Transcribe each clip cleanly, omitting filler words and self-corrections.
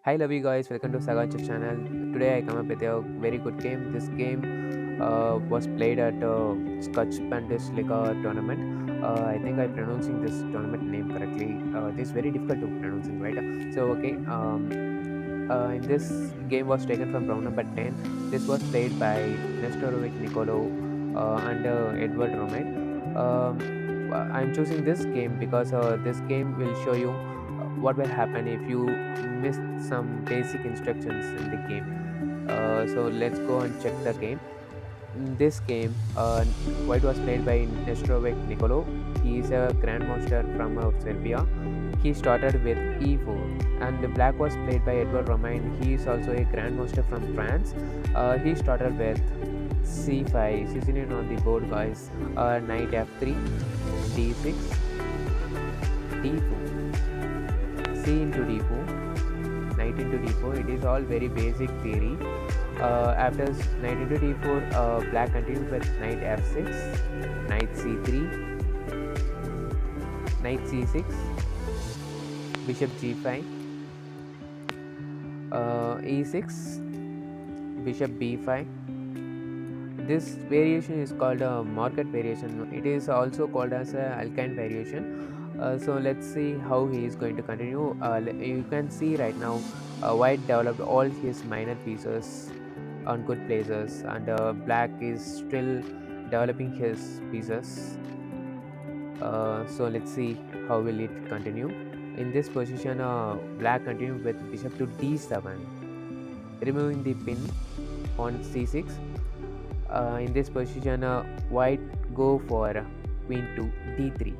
Hi, love you guys. Welcome to Sagacha channel. Today I come up with a very good game. This game was played at Scotch Bundesliga tournament. I think I'm pronouncing this tournament name correctly. This is very difficult to pronouncing, right? So okay. In this game was taken from round number 10. This was played by Nestorovic Nicolo and Edward Romet. I'm choosing this game because this game will show you what will happen if you missed some basic instructions in the game. So let's go and check the game. In this game, white was played by Nestorovic Nicolo. He is a grandmaster from Serbia. He started with e4, and the black was played by Edward Romain. He is also a grandmaster from France. He started with c5, Sicilian on the board, guys. Knight f3, d6, d4, c into d4, knight into d4. It is all very basic theory. After knight into d4, black continues with knight f6, knight c3, knight c6, bishop g5, e6, bishop b5. This variation is called a market variation. It is also called as a Alkine variation. So let's see how he is going to continue. You can see right now, white developed all his minor pieces on good places, and black is still developing his pieces. So let's see how will it continue. In this position, black continue with bishop to d7, removing the pin on c6. In this position, white go for queen to d3.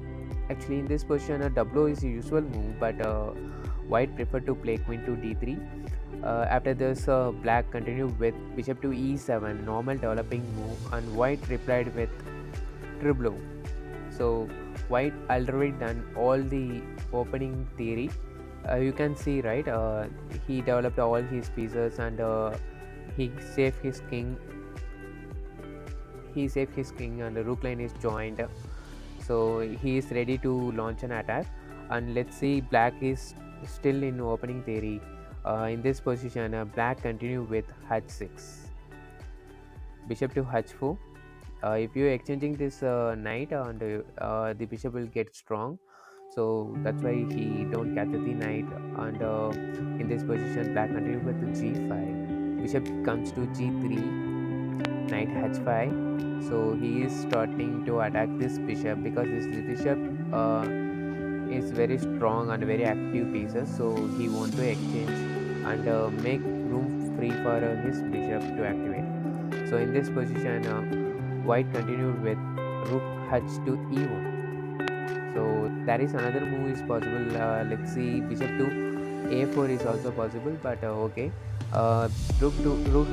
Actually, in this position, w is a usual move, but white prefer to play queen to d3. After this, black continued with bishop to e7, normal developing move, and white replied with triblo. So white already done all the opening theory. You can see, right, he developed all his pieces, and he saved his king. He saved his king, and the rook line is joined. So he is ready to launch an attack. And let's see, black is still in opening theory. In this position, black continue with h6, bishop to h4. If you exchanging this knight, and the bishop will get strong, so that's why he don't capture the knight. And in this position, black continue with g5, bishop comes to g3, knight h5. So he is starting to attack this bishop because this bishop is very strong and very active pieces, so he want to exchange and make room free for his bishop to activate. So in this position, white continued with rook h to e1. So there is another move is possible. Let's see, bishop to a4 is also possible, but okay. Rook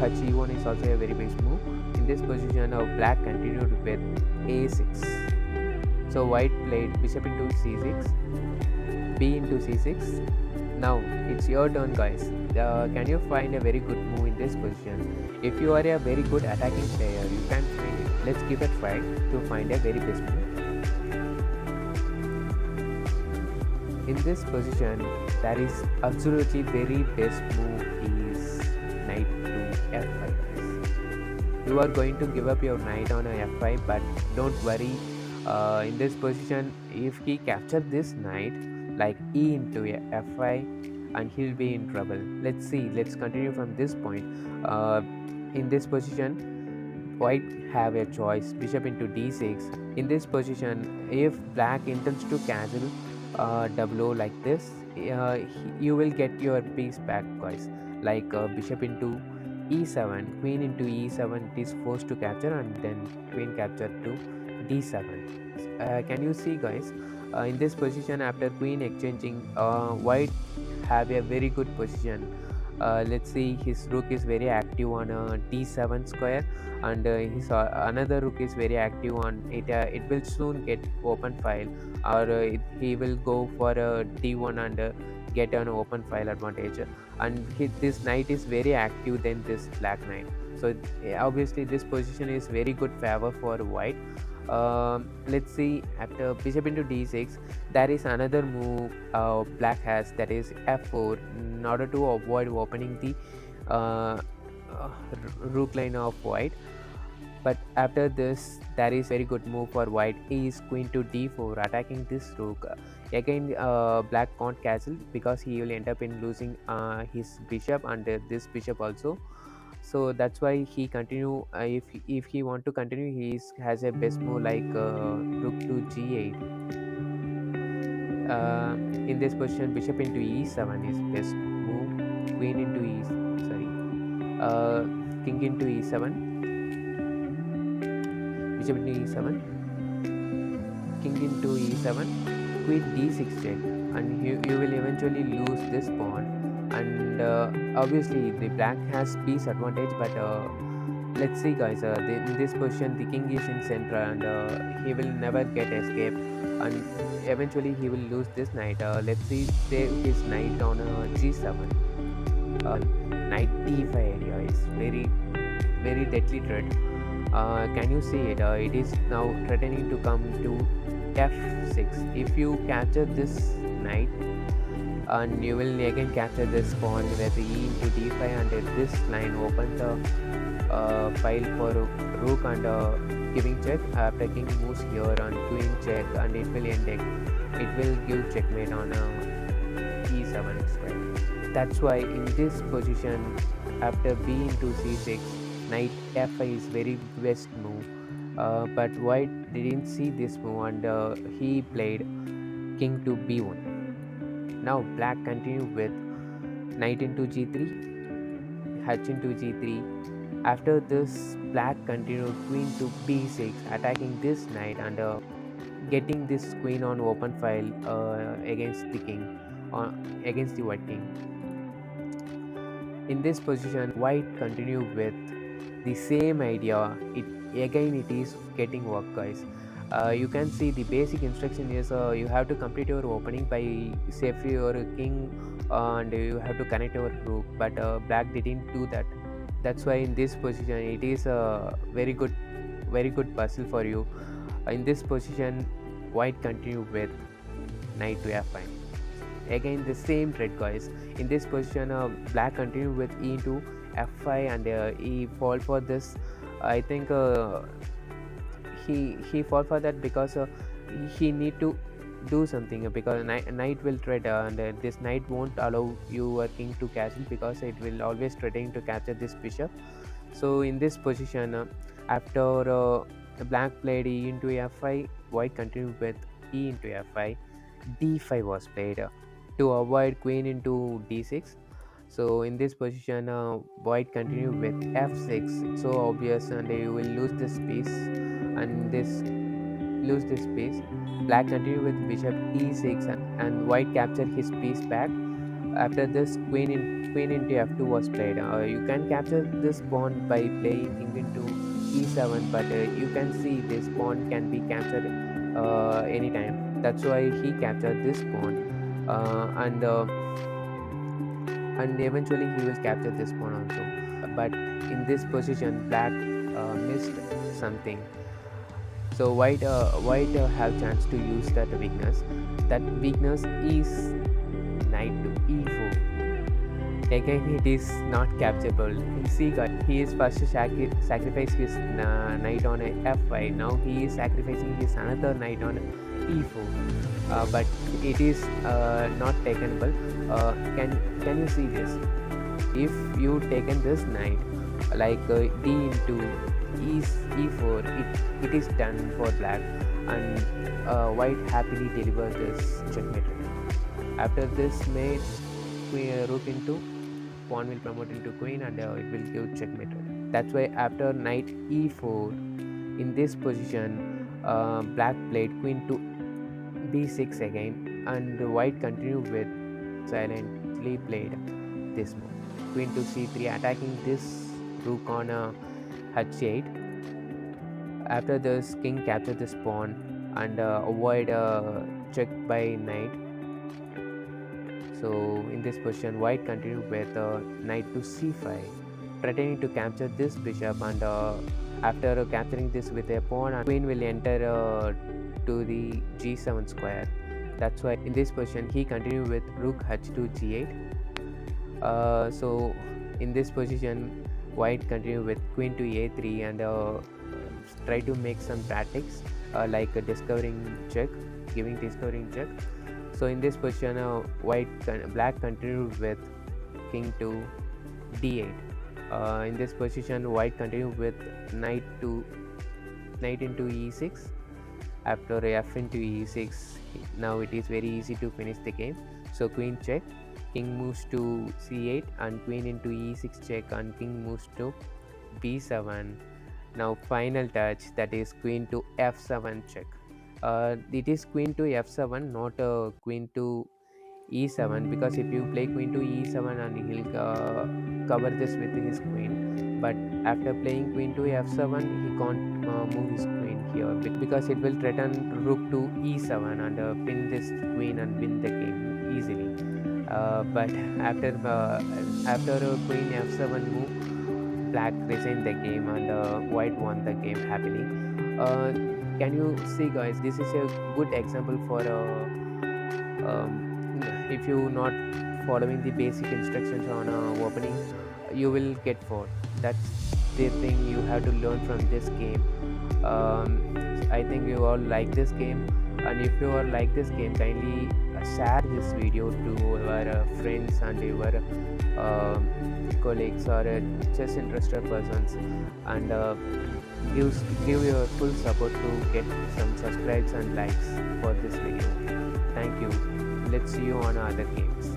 h e1 is also a very best move. In this position, black continued with a6. So white played bishop into c6, b into c6. Now it's your turn, guys. Can you find a very good move in this position? If you are a very good attacking player, you can find it. Let's give it a try to find a very best move. In this position, that is absolutely very best move is knight to f5. You are going to give up your knight on a f5, but don't worry. In this position, if he captured this knight like e into f5, and he'll be in trouble. Let's see, let's continue from this point. In this position, white have a choice, bishop into d6. In this position, if black intends to castle w like this, you will get your piece back, guys. Like bishop into e7, queen into e7, it is forced to capture, and then queen capture to d7. Can you see, guys? In this position, after queen exchanging, white have a very good position. Let's see, his rook is very active on d7 square, and his another rook is very active on it. It will soon get open file, or he will go for a d1 and get an open file advantage. And this knight is very active than this black knight. So obviously this position is very good favor for white. Let's see, after bishop into d6, there is another move black has, that is f4, in order to avoid opening the uh, rook line of white. But after this, there is very good move for white, is queen to d4, attacking this rook. Again, black can't castle because he will end up in losing his bishop and this bishop also. So that's why he continue, if he want to continue, has a best move like rook to g8. In this position, bishop into e7 is best move. Queen into sorry uh, king into e7, bishop into e7, king into e7, queen d6 check, and you will eventually lose this pawn. And obviously the black has piece advantage, but let's see guys, in this position the king is in center, and he will never get escape, and eventually he will lose this knight. Let's see, save his knight on g7. Knight d5 area is very very deadly threat. Can you see it? It is now threatening to come to f6. If you capture this knight, and you will again capture this pawn with e into d5, and this line opens the file for rook, and giving check. After king moves here on queen check, and it will end it will give checkmate on e7 square. That's why in this position, after b into c6, knight f5 is very best move. But white didn't see this move, and he played king to b1. Now black continue with knight into g3, h into g3. After this, black continued queen to b6, attacking this knight, and getting this queen on open file against the king, against the white king. In this position, white continue with the same idea. It is getting work, guys. You can see the basic instruction is you have to complete your opening by save your king, and you have to connect your rook, but black didn't do that. That's why in this position it is a very good puzzle for you. In this position, white continue with knight to f5. Again the same threat, guys. In this position, black continue with e into f5, and he fall for this. I think he fall for that because he need to do something, because knight will threat, and this knight won't allow your king to castle, because it will always threatening to capture this bishop. So in this position, after black played e into f5, white continued with e into f5. d5 was played to avoid queen into d6. So in this position, white continue with f6. So obvious, and you will lose this piece, and lose this piece. Black continue with bishop e6, and white capture his piece back. After this, queen into f2 was played. You can capture this pawn by playing king into e7, but you can see this pawn can be captured anytime. That's why he captured this pawn, and eventually he will capture this pawn also. But in this position, black missed something. So white have chance to use that weakness. That weakness is knight to e4. Again, it is not capturable. You see, guys, he is first to sacrifice his knight on a f5. Now he is sacrificing his another knight on e4. But it is not takenable. Can you see this? If you taken this knight like d into e4, it is done for black, and white happily deliver this checkmate. After this mate, rook into pawn will promote into queen, and it will give checkmate. That's why after knight e4, in this position, black played queen to b6 again, and white continued with silently played this move, queen to c3, attacking this rook on h8. After this, king capture this pawn, and avoid check by knight. So in this position, white continue with knight to c5, threatening to capture this bishop, and After capturing this with a pawn, queen will enter to the g7 square. That's why in this position he continued with rook h2 g8. So in this position white continue with queen to a3 and try to make some tactics like discovering check, giving discovering check. So in this position black continued with king to d8. In this position white continued with knight into e6. After f into e6, now it is very easy to finish the game. So queen check, king moves to c8 and queen into e6 check and king moves to b7. Now final touch, that is queen to f7 check. It is queen to f7, not queen to e7, because if you play queen to e7 and he'll cover this with his queen, but after playing queen to f7 he can't move his queen here because it will threaten rook to e7 and pin this queen and win the game easily. But after queen f7 move, black resigned the game and white won the game happily. Can you see, guys, this is a good example for if you not following the basic instructions on opening, you will get four. That's the thing you have to learn from this game. I think you all like this game, and if you all like this game, kindly share this video to your friends and your colleagues or chess interested persons, and give your full support to get some subscribes and likes for this video. Thank you. Let's see you on other games.